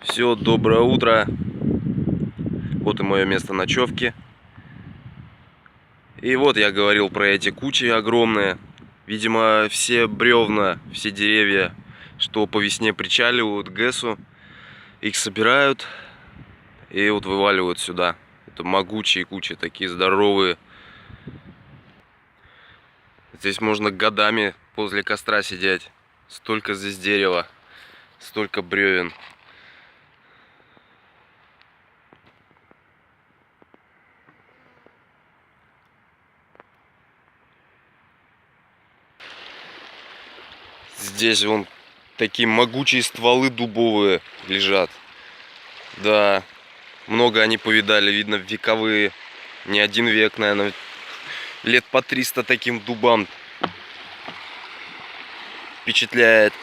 Все, доброе утро. Вот и мое место ночевки. И вот я говорил про эти кучи огромные. Видимо, все бревна, все деревья, что по весне причаливают к ГЭСу, их собирают и вот вываливают сюда. Это могучие кучи, такие здоровые. Здесь можно годами возле костра сидеть. Столько здесь дерева, столько бревен. Здесь вон такие могучие стволы дубовые лежат. Да, много они повидали, видно, вековые. Не один век, наверное, лет по 300 таким дубам. Впечатляет.